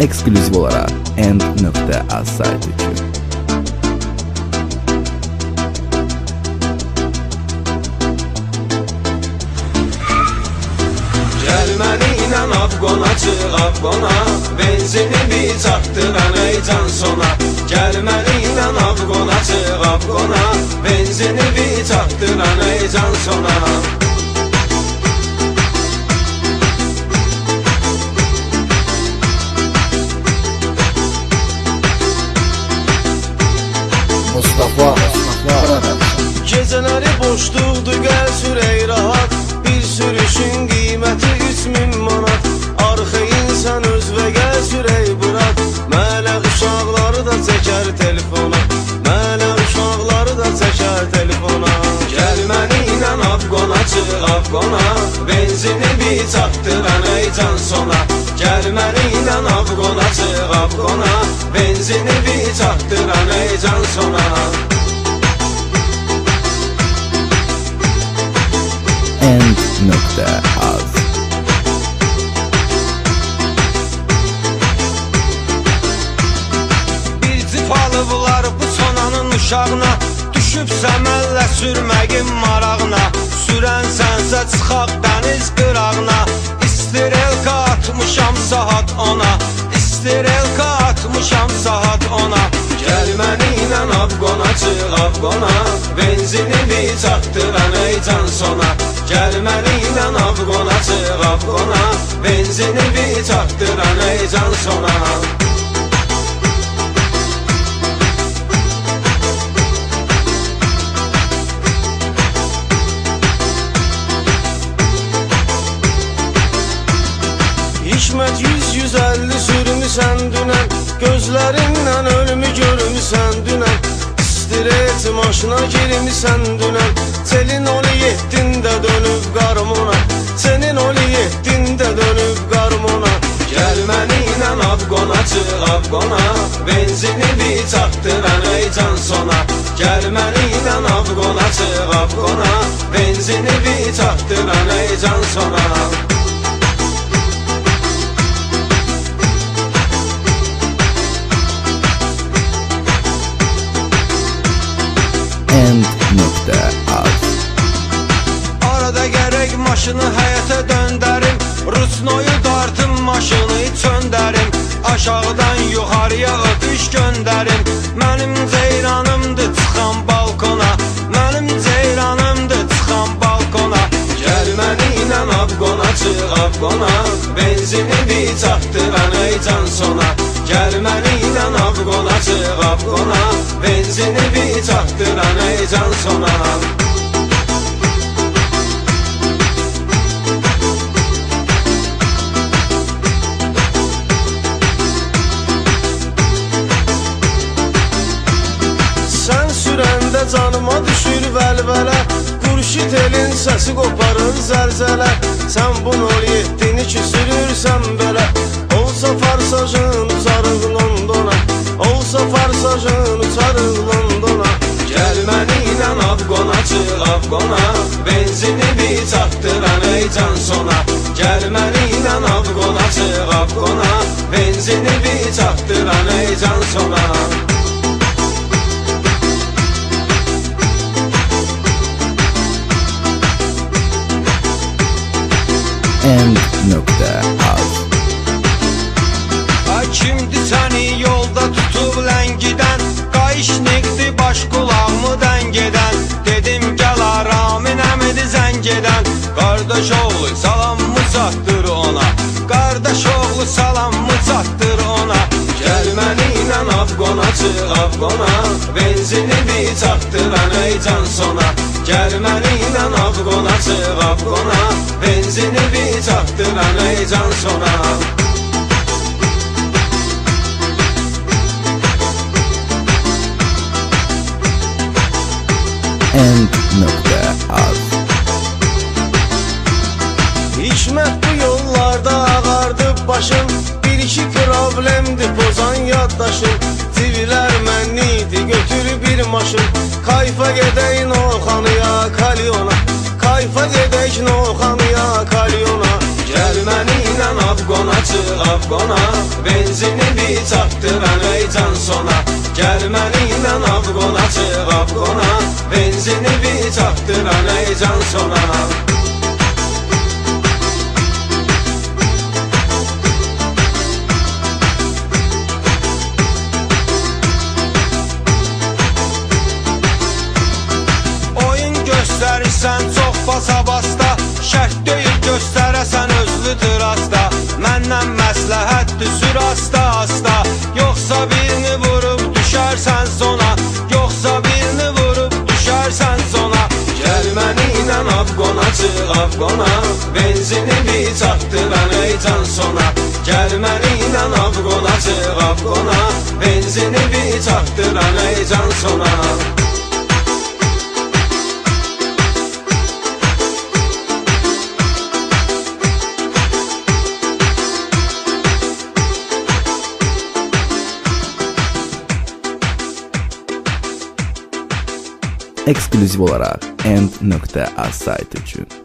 eksklüziv olaraq End.az saytı üçün. Gəlməni Afqona çıx Afqona, benzini bir çatdıran ey can sona. Gəlməni Afqona çıx Afqona, benzini bir çatdıran ey can sona. Mustafa Gecələri boşluqdur, gəl sürək rahat. Bir sürüşün qiyməti 3000 manat. Arxa insan öz və gəl sürək bırak. Mənə uşaqları da çəkər telefona, mənə uşaqları da çəkər telefona. Gəlməni Afqona çıx Afqona, benzini bir çatdıran ey can sona. Gəlməni Afqona çıx Afqona, benzini bir çatdıran ey can sona. End.az Bir cip alıblar bu sonanın uşağına, düşüb səməllə sürməyin marağına. Sürən sənsə çıxaq dəniz qırağına, İstirelka atmışam saat ona, İstirelka atmışam saat ona. Gəlməni Afqona çıx Afqona, benzini bir çatdıran ey can sona. Gəlməni Afqona çıx Afqona, benzini bir çatdıran ey can sona. Hikmət 100-150 sürmüsən dünən, gözlərindən ölümü görmüsən dünən. İstiret maşına girmisən dünən, selin oli yetdində dönüb qarmona, senin oli yetdində dönüb qarmona. Gəlməni Afqona çıx Afqona, benzini bir çatdıran ey can sona. Gəlməni Afqona çıx Afqona, benzini bir çatdıran ey can sona. End.az Arada gərək maşını həyətə döndərim, Rusnoyu dartım maşını çöndərim. Aşağıdan yuxarıya öpüş göndərim. Mənim ceyranımdır çıxan balkona, mənim ceyranımdır çıxan balkona. Gəlməni Afqona çıx Afqona, benzini bir çatdıran ey can sona. Gəlməni Afqona çıx Afqona, benzini bir çatdıran ey can sona. Sən sürəndə canıma düşür vəlvələ, Qurşit elin səsi qoparır zəlzələ. Sən bunu yetdin ki sürürsən belə, olsa farsajın uçarıq Londona, olsa farsajın uçarıq Londona. Gəlməni Afqona çıx Afqona, benzini bir çatdıran ey can sona. Gəlməni Afqona çıx Afqona, benzini bir çatdıran ey can sona. End.az Kimdi səni yolda tutub ləngidən, qayışnikdi baş qulağımı dəngedən. Dedim gəl Aramin əmidi zəng edən, qardaş oğlu salamımı çatdır ona, qardaş oğlu salamımı çatdır ona. Gəlməni Afqona çıx Afqona, benzini bir çatdıran ey can sona. Gəlməni Afqona çıx Afqona, benzini bir çatdıran ey can sona. End.az Hikmət bu yollarda ağardı başım, bir iki problemdi pozan yaddaşım. Civilər mənnidir götürüb bir maşın, kayfa gedək Noxanıya kalyona, kayfa gedək Noxanıya kalyona. Gəlməni Afqona çıx Afqona benzini bir çatdıran ey can sona Gəl mənimlə Afqona çıx Afqona benzini bir çatdıran ey can sona Göstərirsən çox basa-basta Şərt deyil göstərəsən özlüdür asta Məndən məsləhətdir sür asta-asta Yoxsa birini vurub düşərsən sona Yoxsa birini vurub düşərsən sona Gəl mənimlə Afqona çıx Afqona benzini bir çatdıran ey can sona Gəl mənimlə Afqona çıx Afqona benzini bir çatdıran ey can sona Ekskluziv olarak End.az saytı üçün.